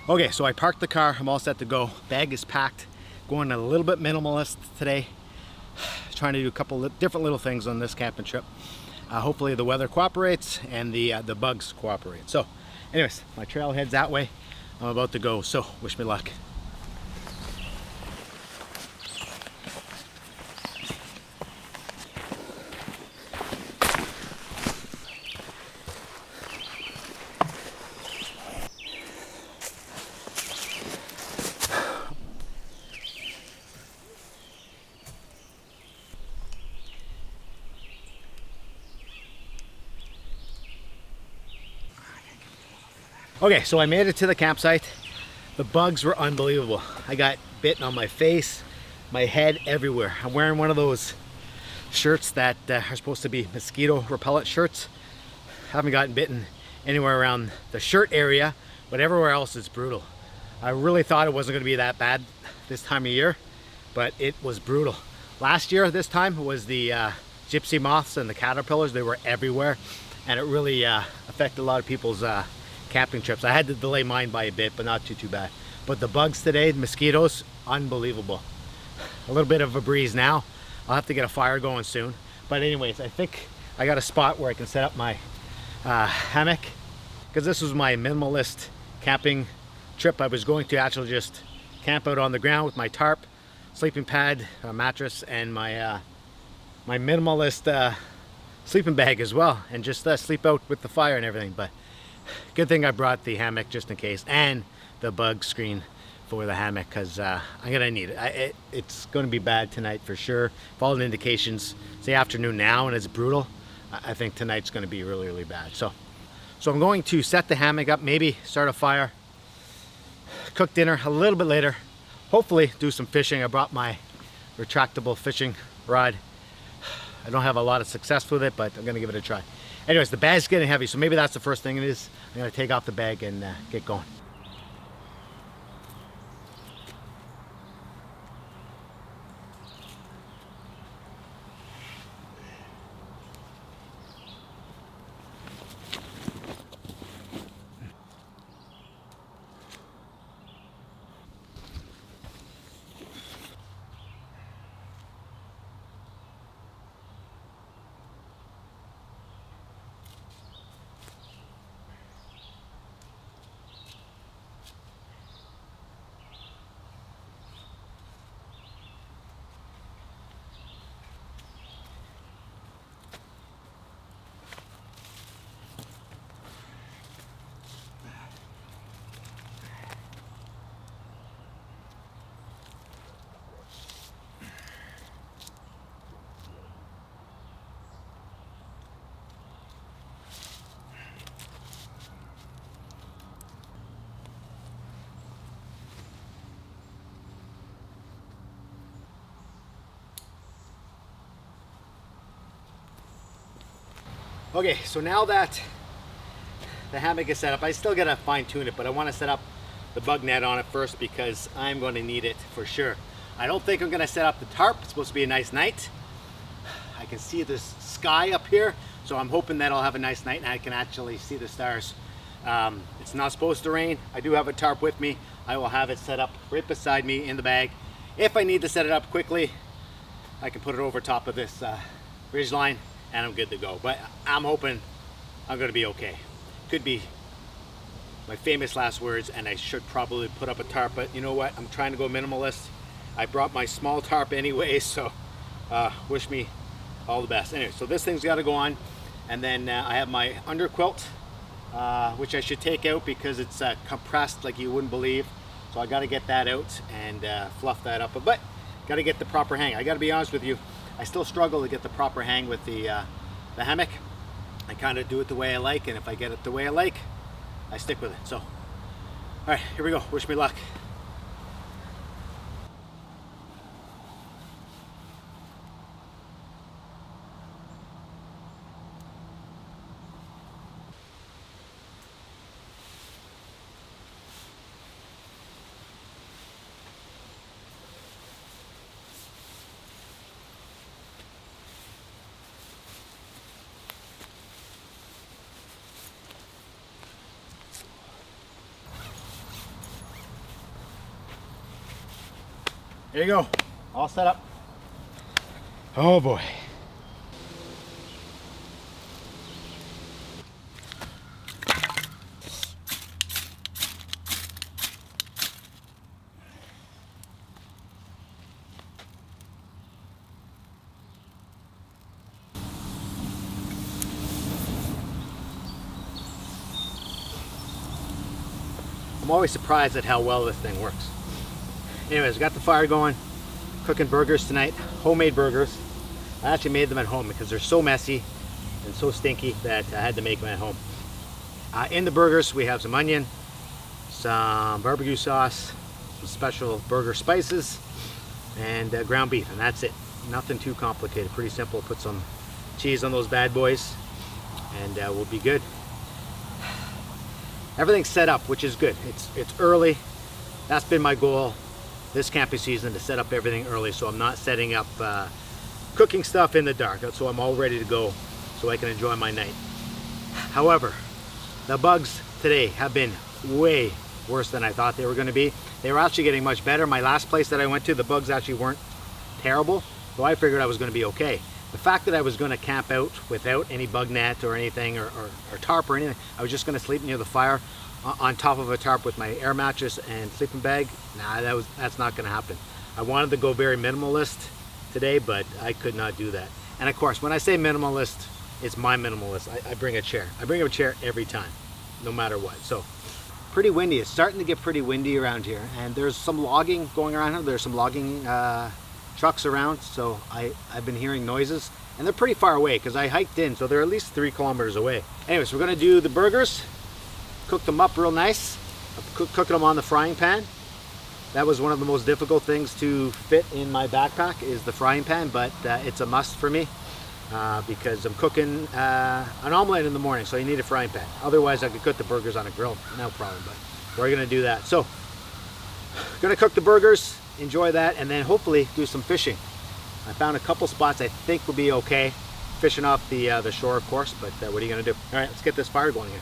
Okay, so I parked the car, I'm all set to go. Bag is packed, going a little bit minimalist today. Trying to do a couple different little things on this camping trip. Hopefully the weather cooperates and the bugs cooperate. So anyways, my trail heads that way. I'm about to go, so wish me luck. Okay, so I made it to the campsite. The bugs were unbelievable. I got bitten on my face, my head, everywhere. I'm wearing one of those shirts that are supposed to be mosquito repellent shirts. Haven't gotten bitten anywhere around the shirt area, but everywhere else it's brutal. I really thought it wasn't going to be that bad this time of year, but it was brutal. Last year, this time, was the gypsy moths and the caterpillars. They were everywhere, and it really affected a lot of people's camping trips. I had to delay mine by a bit, but not too bad. But the bugs today, the mosquitoes, unbelievable. A little bit of a breeze now. I'll have to get a fire going soon. But anyways, I think I got a spot where I can set up my hammock, because this was my minimalist camping trip. I was going to actually just camp out on the ground with my tarp, sleeping pad, mattress, and my my minimalist sleeping bag as well, and just sleep out with the fire and everything. But good thing I brought the hammock just in case, and the bug screen for the hammock, because I'm gonna need it. It's gonna be bad tonight for sure. If all the indications say afternoon now and it's brutal, I think tonight's gonna be really, really bad. So I'm going to set the hammock up, maybe start a fire, cook dinner a little bit later, hopefully do some fishing. I brought my retractable fishing rod. I don't have a lot of success with it, but I'm gonna give it a try. Anyways, the bag's getting heavy, so maybe that's the first thing it is. I'm gonna take off the bag and get going. Okay, so now that the hammock is set up, I still gotta fine tune it, but I wanna set up the bug net on it first because I'm gonna need it for sure. I don't think I'm gonna set up the tarp. It's supposed to be a nice night. I can see the sky up here, so I'm hoping that I'll have a nice night and I can actually see the stars. It's not supposed to rain. I do have a tarp with me. I will have it set up right beside me in the bag. If I need to set it up quickly, I can put it over top of this ridge line and I'm good to go. But I'm hoping I'm gonna be okay. Could be my famous last words, and I should probably put up a tarp, but you know what? I'm trying to go minimalist. I brought my small tarp anyway, so wish me all the best. Anyway, so this thing's gotta go on, and then I have my under quilt, which I should take out because it's compressed like you wouldn't believe. So I gotta get that out and fluff that up, but gotta get the proper hang. I gotta be honest with you, I still struggle to get the proper hang with the hammock. I kind of do it the way I like, and if I get it the way I like, I stick with it. So, all right, here we go. Wish me luck. There you go, all set up. Oh boy. I'm always surprised at how well this thing works. Anyways, got the fire going, cooking burgers tonight, homemade burgers. I actually made them at home because they're so messy and so stinky that I had to make them at home. In the burgers, we have some onion, some barbecue sauce, some special burger spices, and ground beef, and that's it. Nothing too complicated, pretty simple. Put some cheese on those bad boys, and we'll be good. Everything's set up, which is good. It's early. That's been my goal this camping season, to set up everything early, so I'm not setting up cooking stuff in the dark. So I'm all ready to go so I can enjoy my night. However, the bugs today have been way worse than I thought they were going to be. They were actually getting much better. My last place that I went to, the bugs actually weren't terrible, so I figured I was going to be okay. The fact that I was going to camp out without any bug net or anything, or tarp or anything, I was just going to sleep near the fire on top of a tarp with my air mattress and sleeping bag. Nah, that's not going to happen. I wanted to go very minimalist today, but I could not do that. And of course, when I say minimalist, it's my minimalist. I bring a chair. I bring a chair every time, no matter what. So, pretty windy. It's starting to get pretty windy around here, and there's some logging going around here. There's some logging trucks around, so I've been hearing noises, and they're pretty far away because I hiked in, so they're at least 3 kilometers away. Anyways, we're gonna do the burgers, cook them up real nice. I'm cooking them on the frying pan. That was one of the most difficult things to fit in my backpack, is the frying pan, but it's a must for me because I'm cooking an omelet in the morning, so you need a frying pan. Otherwise, I could cook the burgers on a grill, no problem, but we're gonna do that. So, gonna cook the burgers, enjoy that, and then hopefully do some fishing. I found a couple spots I think will be okay. Fishing off the shore, of course, but what are you gonna do? All right, let's get this fire going here.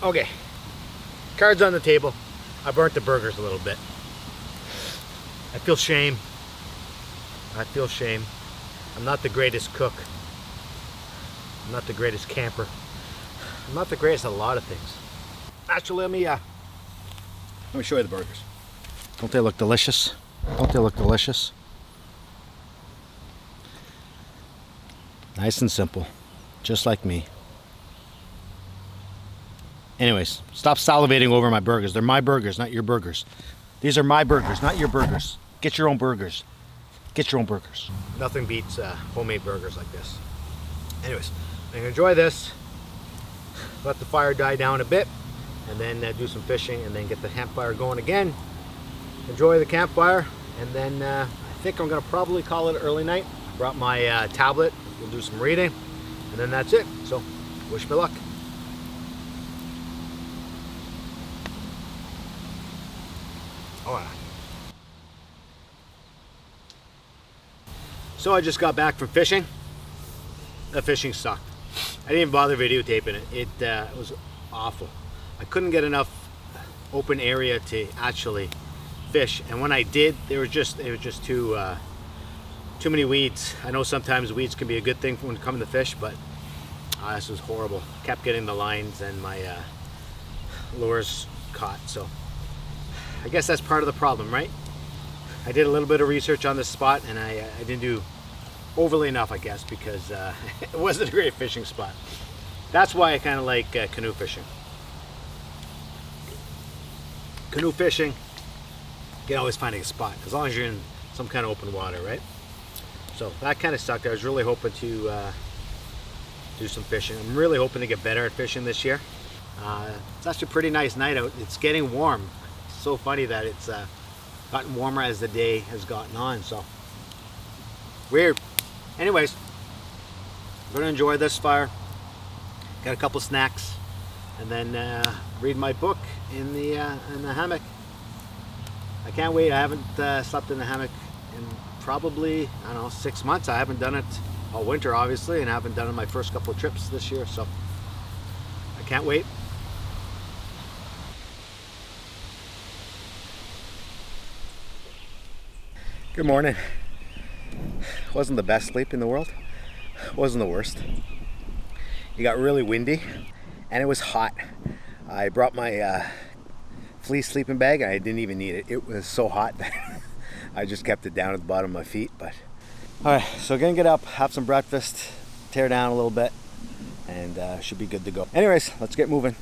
Okay, cards on the table. I burnt the burgers a little bit. I feel shame. I feel shame. I'm not the greatest cook. I'm not the greatest camper. I'm not the greatest at a lot of things. Actually, let me show you the burgers. Don't they look delicious? Don't they look delicious? Nice and simple, just like me. Anyways, stop salivating over my burgers. They're my burgers, not your burgers. These are my burgers, not your burgers. Get your own burgers. Get your own burgers. Nothing beats homemade burgers like this. Anyways, I'm gonna enjoy this. Let the fire die down a bit, and then do some fishing, and then get the campfire going again. Enjoy the campfire, and then I think I'm gonna probably call it an early night. Brought my tablet. We'll do some reading, and then that's it. So, wish me luck. So I just got back from fishing. The fishing sucked. I didn't even bother videotaping it. It was awful. I couldn't get enough open area to actually fish, and when I did, there was just too many weeds. I know sometimes weeds can be a good thing when it comes to fish, but this was horrible. Kept getting the lines and my lures caught. So I guess that's part of the problem, right? I did a little bit of research on this spot, and I didn't do overly enough, I guess, because it wasn't a great fishing spot. That's why I kind of like canoe fishing. Canoe fishing, you can always find a spot as long as you're in some kind of open water, right? So that kind of sucked. I was really hoping to do some fishing. I'm really hoping to get better at fishing this year. It's actually a pretty nice night out. It's getting warm. It's so funny that it's gotten warmer as the day has gotten on. So weird. Anyways, I'm gonna enjoy this fire. Got a couple snacks, and then read my book in the hammock. I can't wait. I haven't slept in the hammock in probably, I don't know, 6 months. I haven't done it all winter, obviously, and I haven't done it my first couple of trips this year, so I can't wait. Good morning. Wasn't the best sleep in the world. Wasn't the worst. It got really windy and it was hot. I brought my fleece sleeping bag and I didn't even need it. It was so hot that I just kept it down at the bottom of my feet. But all right, so gonna get up, have some breakfast, tear down a little bit, and should be good to go. Anyways, let's get moving.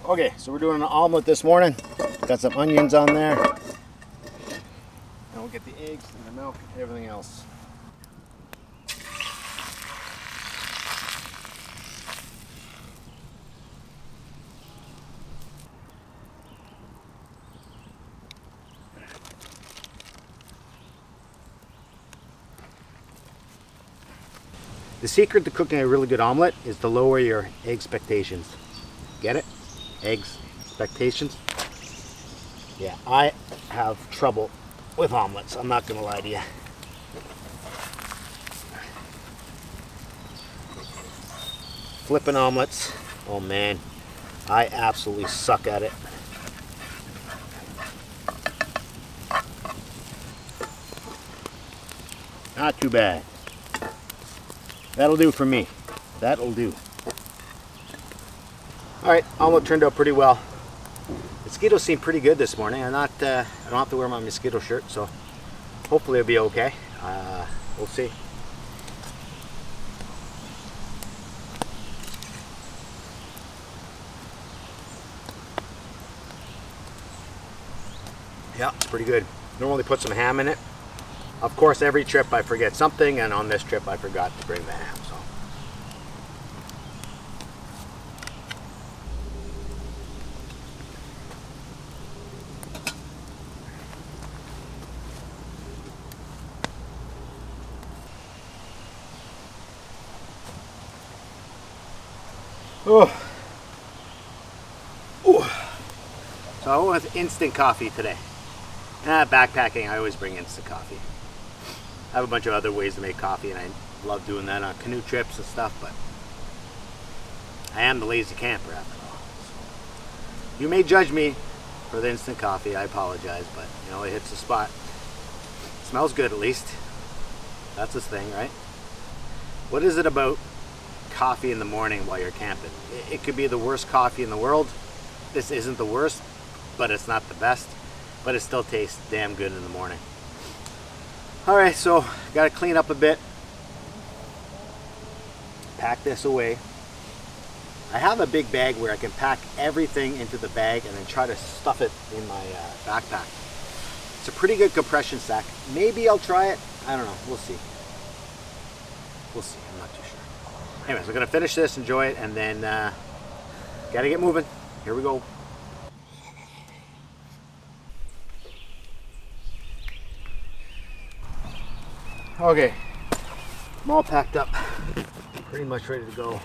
Okay, so we're doing an omelet this morning. Got some onions on there. And we'll get the eggs and the milk and everything else. The secret to cooking a really good omelet is to lower your egg expectations. Get it? Eggs expectations. Yeah, I have trouble with omelets, I'm not gonna lie to you. Flipping omelets, oh man, I absolutely suck at it. Not too bad. That'll do for me. That'll do. All right, omelet turned out pretty well. Mosquitoes seem pretty good this morning. I don't have to wear my mosquito shirt, so hopefully it'll be okay. We'll see. Yeah, it's pretty good. Normally put some ham in it. Of course, every trip I forget something, and on this trip I forgot to bring the ham. So. Oh. Ooh. So I went with instant coffee today. Backpacking, I always bring instant coffee. I have a bunch of other ways to make coffee, and I love doing that on canoe trips and stuff, but I am the lazy camper after all. So you may judge me for the instant coffee, I apologize, but you know, it hits the spot. It smells good at least. That's the thing, right? What is it about coffee in the morning while you're camping? It could be the worst coffee in the world. This isn't the worst, but it's not the best. But it still tastes damn good in the morning. All right, so got to clean up a bit. Pack this away. I have a big bag where I can pack everything into the bag and then try to stuff it in my backpack. It's a pretty good compression sack. Maybe I'll try it. I don't know. We'll see. We'll see. I'm not too sure. Anyways, we're gonna finish this, enjoy it, and then gotta get moving. Here we go. Okay, I'm all packed up, pretty much ready to go.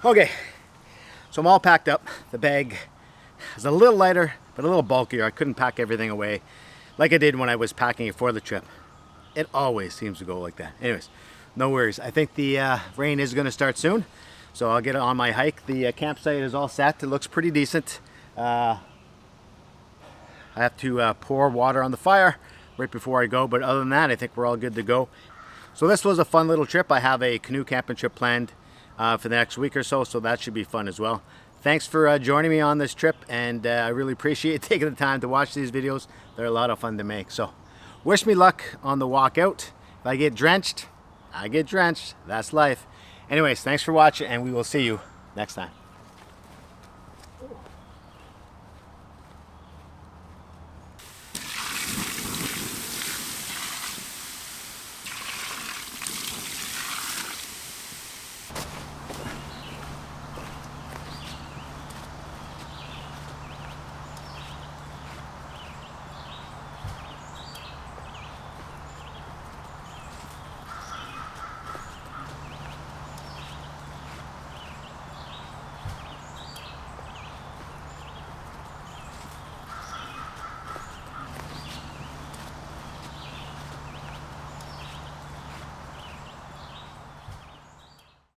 Okay, so I'm all packed up. The bag is a little lighter, but a little bulkier. I couldn't pack everything away like I did when I was packing it for the trip. It always seems to go like that. Anyways, no worries. I think the rain is going to start soon, so I'll get on my hike. The campsite is all set. It looks pretty decent. I have to pour water on the fire right before I go, but other than that, I think we're all good to go. So this was a fun little trip. I have a canoe camping trip planned for the next week or so, so that should be fun as well. Thanks for joining me on this trip, and I really appreciate taking the time to watch these videos. They're a lot of fun to make. So wish me luck on the walk out. If I get drenched, I get drenched. That's life. Anyways, thanks for watching, and we will see you next time.